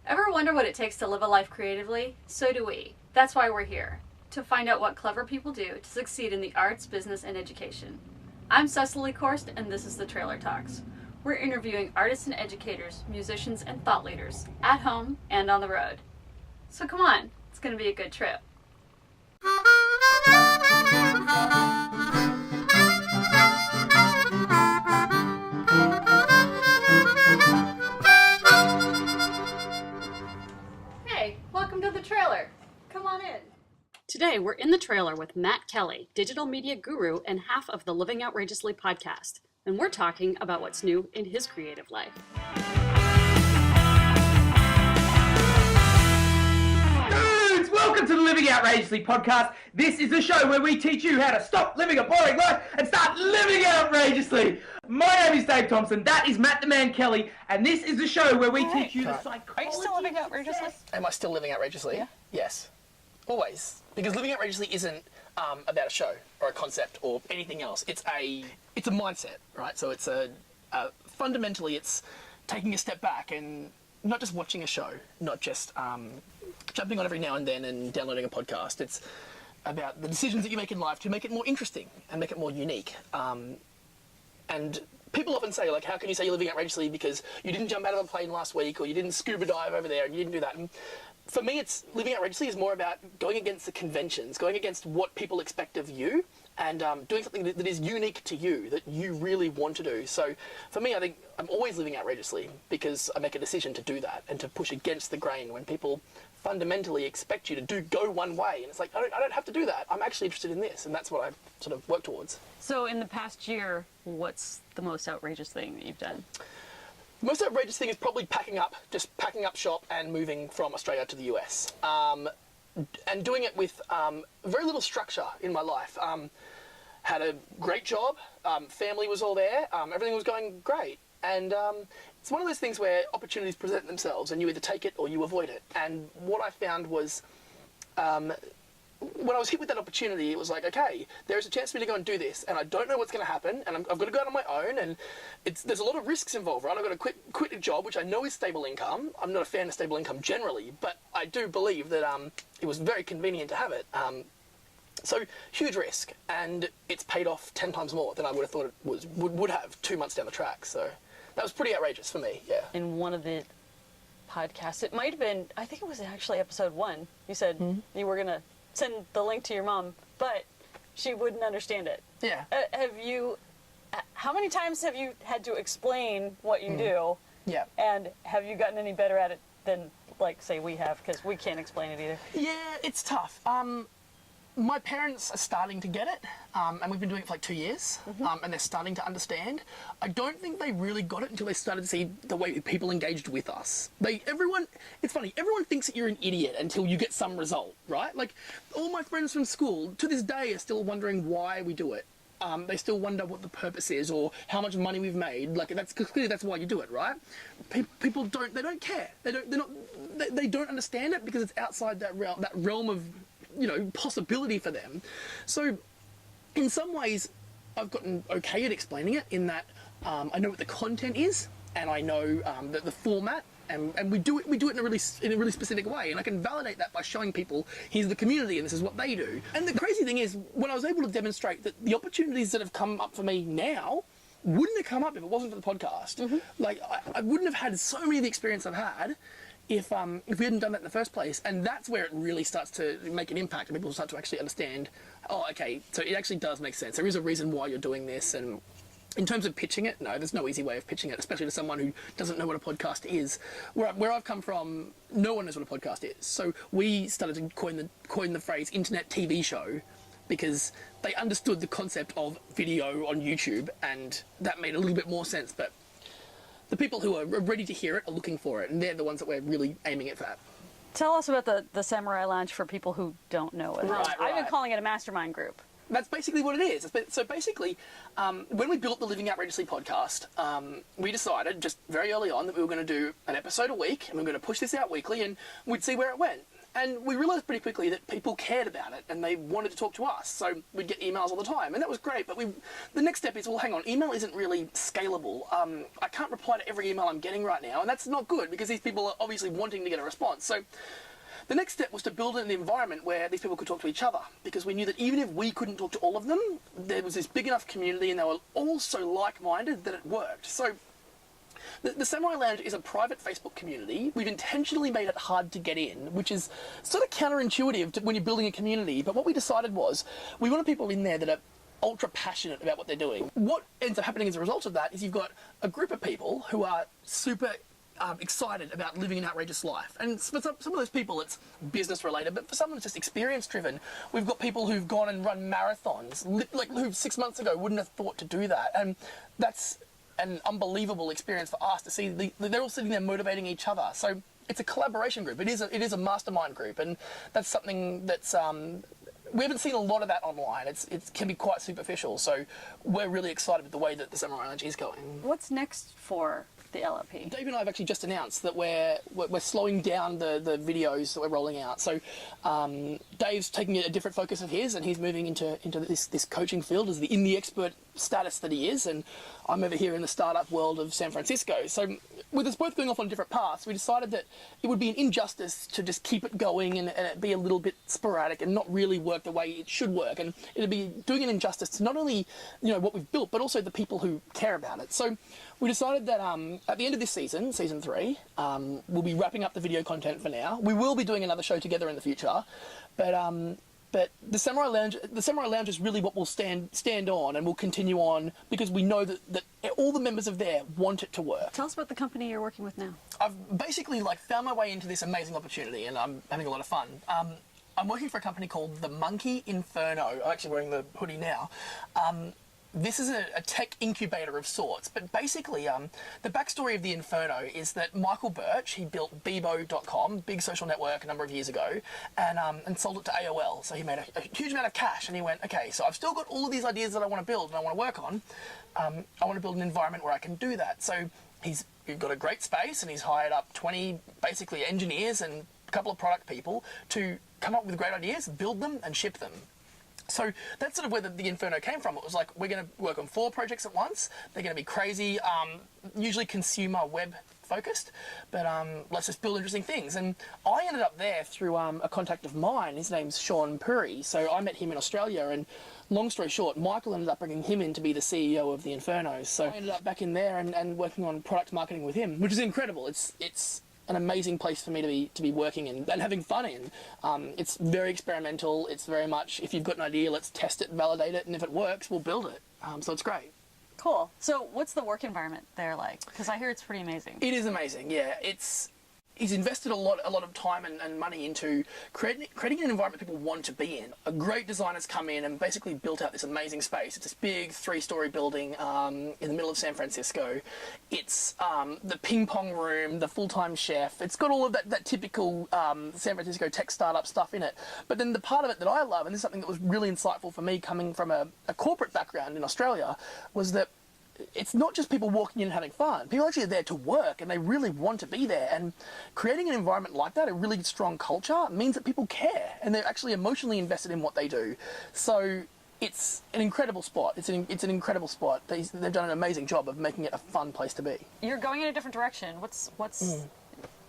Ever wonder what it takes to live a life creatively? So do we. That's why we're here, to find out what clever people do to succeed in the arts, business, and education. I'm Cecily Korst, and this is the Trailer Talks. We're interviewing artists and educators, musicians, and thought leaders, at home and on the road. So come on, it's going to be a good trip. Hey, welcome to the trailer. Come on in. Today, we're in the trailer with Matt Kelly, digital media guru and half of the Living Outrageously podcast. And we're talking about what's new in his creative life. Dudes, welcome to the Living Outrageously podcast. This is the show where we teach you how to stop living a boring life and start living outrageously. My name is Dave Thompson, that is Matt the Man Kelly, and this is the show where we teach you the psychology. Are you still living outrageously? Am I still living outrageously? Yeah. Yes. Always. Because living outrageously isn't about a show or a concept or anything else. It's a mindset, right? So it's fundamentally it's taking a step back and not just watching a show, not just jumping on every now and then and downloading a podcast. It's about the decisions that you make in life to make it more interesting and make it more unique. And people often say, like, how can you say you're living outrageously because you didn't jump out of a plane last week or you didn't scuba dive over there and you didn't do that. And for me, it's living outrageously is more about going against the conventions, going against what people expect of you and doing something that is unique to you, that you really want to do. So for me, I think I'm always living outrageously because I make a decision to do that and to push against the grain when people fundamentally expect you to go one way. And it's like, I don't have to do that. I'm actually interested in this. And that's what I sort of work towards. So in the past year, what's the most outrageous thing that you've done? The most outrageous thing is probably packing up shop and moving from Australia to the US. And doing it with very little structure in my life. Had a great job, family was all there, everything was going great. And it's one of those things where opportunities present themselves and you either take it or you avoid it. And what I found was when I was hit with that opportunity, it was like, okay, there's a chance for me to go and do this, and I don't know what's going to happen, and I've got to go out on my own, and there's a lot of risks involved, right? I've got to quit a job, which I know is stable income. I'm not a fan of stable income generally, but I do believe that it was very convenient to have it. So huge risk, and it's paid off 10 times more than I would have thought it would have 2 months down the track. So that was pretty outrageous for me, yeah. In one of the podcasts, it might have been, I think it was actually episode 1, you said you were going to send the link to your mom, but she wouldn't understand it. Yeah. How many times have you had to explain what you do? Yeah. And have you gotten any better at it than, like, say, we have? Because we can't explain it either. Yeah, it's tough. My parents are starting to get it, and we've been doing it for like 2 years, and they're starting to understand. I don't think they really got it until they started to see the way people engaged with us. It's funny, everyone thinks that you're an idiot until you get some result, right? Like, all my friends from school, to this day, are still wondering why we do it. They still wonder what the purpose is or how much money we've made. Like, clearly that's why you do it, right? People don't care. They don't understand it because it's outside that realm of, possibility for them. So in some ways I've gotten okay at explaining it in that I know what the content is and I know the format and we do it in a really specific way, and I can validate that by showing people here's the community and this is what they do. And the crazy thing is, when I was able to demonstrate that the opportunities that have come up for me now wouldn't have come up if it wasn't for the podcast. Like I wouldn't have had so many of the experience I've had if we hadn't done that in the first place. And that's where it really starts to make an impact and people start to actually understand, oh, okay, so it actually does make sense. There is a reason why you're doing this. And in terms of pitching it, no, there's no easy way of pitching it, especially to someone who doesn't know what a podcast is. Where I've come from, no one knows what a podcast is. So we started to coin the phrase internet TV show because they understood the concept of video on YouTube, and that made a little bit more sense. But the people who are ready to hear it are looking for it, and they're the ones that we're really aiming it at. Tell us about the Samurai Lounge for people who don't know it. Right. I've been calling it a mastermind group. That's basically what it is. So basically, when we built the Living Outrageously podcast, we decided just very early on that we were going to do an episode a week, and we were going to push this out weekly, and we'd see where it went. And we realised pretty quickly that people cared about it and they wanted to talk to us. So we'd get emails all the time, and that was great. But the next step is, well, hang on, email isn't really scalable. I can't reply to every email I'm getting right now, and that's not good because these people are obviously wanting to get a response. So the next step was to build an environment where these people could talk to each other, because we knew that even if we couldn't talk to all of them, there was this big enough community and they were all so like-minded that it worked. So the Samurai Lounge is a private Facebook community. We've intentionally made it hard to get in, which is sort of counterintuitive to when you're building a community. But what we decided was we wanted people in there that are ultra passionate about what they're doing. What ends up happening as a result of that is you've got a group of people who are super excited about living an outrageous life. And for some of those people, it's business related, but for some, it's just experience driven. We've got people who've gone and run marathons, like who 6 months ago wouldn't have thought to do that. And that's an unbelievable experience for us to see. They're all sitting there motivating each other. So it's a collaboration group. It is a mastermind group, and that's something that's we haven't seen a lot of that online. It can be quite superficial. So we're really excited with the way that the Samurai Lounge is going. What's next for the LLP? Dave and I have actually just announced that we're slowing down the videos that we're rolling out. So Dave's taking a different focus of his, and he's moving into this coaching field as in the expert status that he is, and I'm over here in the startup world of San Francisco. So with us both going off on different paths, we decided that it would be an injustice to just keep it going and it be a little bit sporadic and not really work the way it should work, and it'd be doing an injustice to not only what we've built, but also the people who care about it. So we decided that at the end of this season 3, we'll be wrapping up the video content for now. We will be doing another show together in the future, but the Samurai Lounge is really what we'll stand on, and we'll continue on because we know that all the members of there want it to work. Tell us about the company you're working with now. I've basically found my way into this amazing opportunity, and I'm having a lot of fun. I'm working for a company called the Monkey Inferno. I'm actually wearing the hoodie now. This is a tech incubator of sorts, but basically the backstory of the Inferno is that Michael Birch, he built Bebo.com, big social network, a number of years ago, and sold it to AOL. So he made a huge amount of cash, and he went, okay, so I've still got all of these ideas that I want to build and I want to work on. I want to build an environment where I can do that. So he's got a great space, and he's hired up 20 basically engineers and a couple of product people to come up with great ideas, build them, and ship them. So that's sort of where the Inferno came from. It was like, we're going to work on 4 projects at once. They're going to be crazy, usually consumer web focused, but let's just build interesting things. And I ended up there through a contact of mine. His name's Sean Puri. So I met him in Australia, and long story short, Michael ended up bringing him in to be the CEO of the Inferno. So I ended up back in there and working on product marketing with him, which is incredible. It's an amazing place for me to be working in and having fun in. It's very experimental. It's very much, if you've got an idea, let's test it, validate it, and if it works, we'll build it. So it's great. Cool. So what's the work environment there like? Because I hear it's pretty amazing. It is amazing, yeah. He's invested a lot of time and money into creating an environment people want to be in. A great designer's come in and basically built out this amazing space. It's this big 3-story building in the middle of San Francisco. It's the ping pong room, the full-time chef. It's got all of that typical San Francisco tech startup stuff in it. But then the part of it that I love, and this is something that was really insightful for me coming from a corporate background in Australia, was that it's not just people walking in and having fun. People actually are there to work, and they really want to be there. And creating an environment like that, a really strong culture, means that people care, and they're actually emotionally invested in what they do. So it's an incredible spot. It's an incredible spot. They've done an amazing job of making it a fun place to be. You're going in a different direction. What's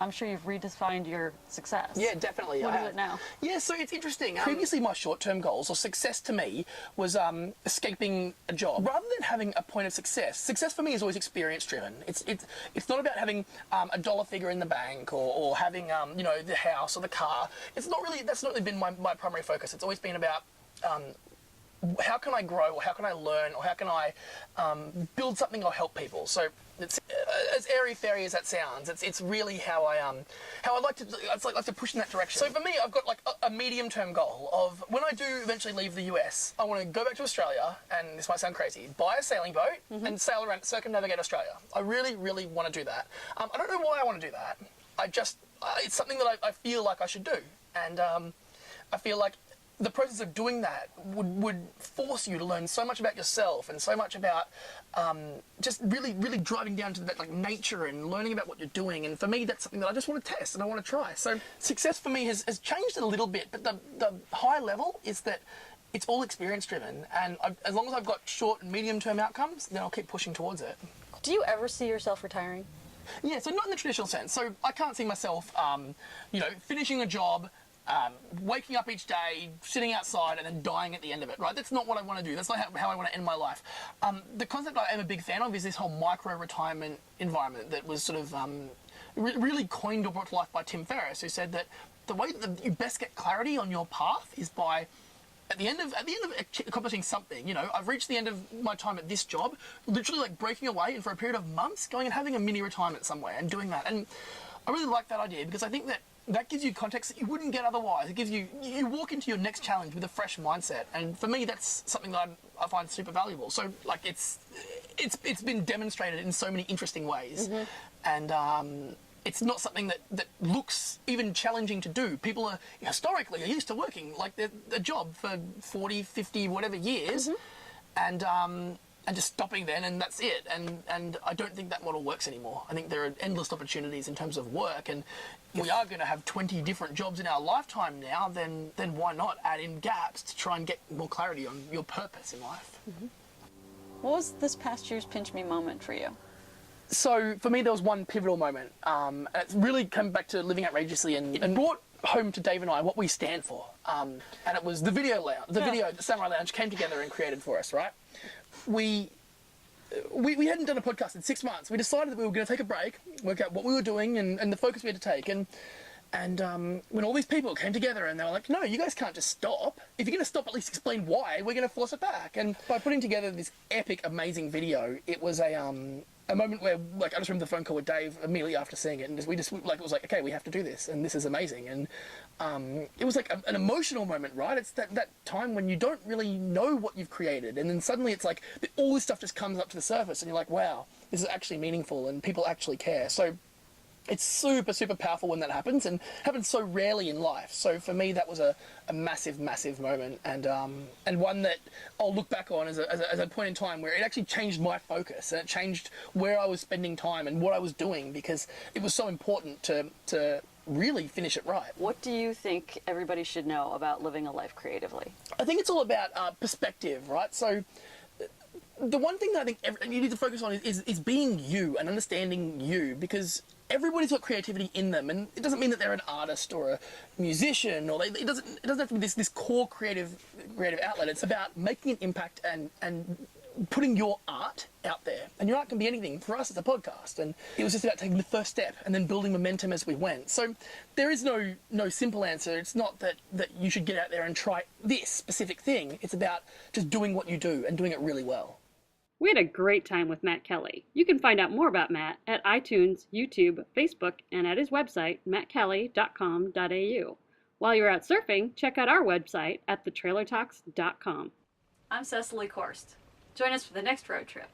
I'm sure you've redefined your success. Yeah, definitely. What is it now? Yeah, so it's interesting. Previously, my short-term goals, or success to me, was escaping a job. Rather than having a point of success, success for me is always experience-driven. It's not about having a dollar figure in the bank or having the house or the car. That's not really been my primary focus. It's always been about how can I grow, or how can I learn, or how can I build something or help people. So it's as airy-fairy as that sounds. It's really how I like to push in that direction. So for me, I've got like a medium-term goal of when I do eventually leave the US, I want to go back to Australia, and this might sound crazy, buy a sailing boat and sail around, circumnavigate Australia. I really, really want to do that. I don't know why I want to do that. It's something that I feel like I should do, and I feel like the process of doing that would force you to learn so much about yourself and so much about just really driving down to that like nature and learning about what you're doing. And for me, that's something that I just want to test and I want to try. So success for me has changed a little bit, but the high level is that it's all experience driven, and as long as I've got short and medium term outcomes, then I'll keep pushing towards it. Do you ever see yourself retiring? Yeah, so not in the traditional sense. So I can't see myself, finishing a job, waking up each day, sitting outside, and then dying at the end of it, right? That's not what I want to do. That's not how I want to end my life. The concept I am a big fan of is this whole micro-retirement environment that was sort of really coined or brought to life by Tim Ferriss, who said that the way that you best get clarity on your path is by at the end of accomplishing something, I've reached the end of my time at this job, literally like breaking away and for a period of months going and having a mini retirement somewhere and doing that. And I really like that idea because I think that gives you context that you wouldn't get otherwise. It gives you walk into your next challenge with a fresh mindset. And for me, that's something that I find super valuable. So like it's been demonstrated in so many interesting ways. Mm-hmm. And, it's not something that looks even challenging to do. People are historically used to working like their job for 40, 50, whatever years, mm-hmm. and just stopping then and that's it. And I don't think that model works anymore. I think there are endless opportunities in terms of work, and we are going to have 20 different jobs in our lifetime now. Then why not add in gaps to try and get more clarity on your purpose in life? Mm-hmm. What was this past year's pinch me moment for you? So for me, there was one pivotal moment, and it's really come back to living outrageously and brought home to Dave and I what we stand for. And it was the video lounge, the Samurai Lounge came together and created for us, right? We hadn't done a podcast in 6 months. We decided that we were going to take a break, work out what we were doing and the focus we had to take. And when all these people came together and they were like, no, you guys can't just stop. If you're going to stop, at least explain why. We're going to force it back. And by putting together this epic, amazing video, it was a moment where, like, I just remember the phone call with Dave immediately after seeing it, and it was like, okay, we have to do this, and this is amazing. And it was like an emotional moment, right? It's that time when you don't really know what you've created, and then suddenly it's like all this stuff just comes up to the surface, and you're like, wow, this is actually meaningful, and people actually care. So it's super, super powerful when that happens, and happens so rarely in life. So for me, that was a massive, massive moment, and one that I'll look back on as a point in time where it actually changed my focus, and it changed where I was spending time and what I was doing, because it was so important to really finish it right. What do you think everybody should know about living a life creatively? I think it's all about perspective, right? So the one thing that I think you need to focus on is being you and understanding you, because everybody's got creativity in them, and it doesn't mean that they're an artist or a musician, or it doesn't have to be this core creative outlet. It's about making an impact and putting your art out there. And your art can be anything. For us, it's a podcast, and it was just about taking the first step and then building momentum as we went. So there is no simple answer. It's not that you should get out there and try this specific thing. It's about just doing what you do and doing it really well. We had a great time with Matt Kelly. You can find out more about Matt at iTunes, YouTube, Facebook, and at his website, mattkelly.com.au. While you're out surfing, check out our website at thetrailertalks.com. I'm Cecily Korst. Join us for the next road trip.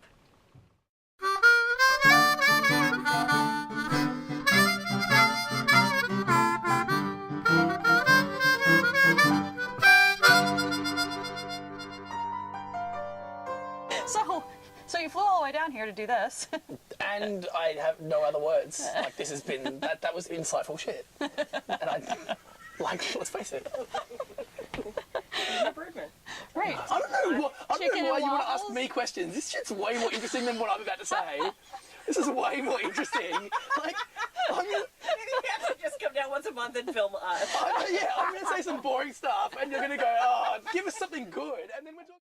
So you flew all the way down here to do this. And I have no other words. Like, this has been, that was insightful shit. And let's face it. Improvement. Right. I don't know why you want to ask me questions. This shit's way more interesting than what I'm about to say. This is way more interesting. Like, you have to just come down once a month and film us. I'm going to say some boring stuff, and you're going to go, oh, give us something good. And then we're talking.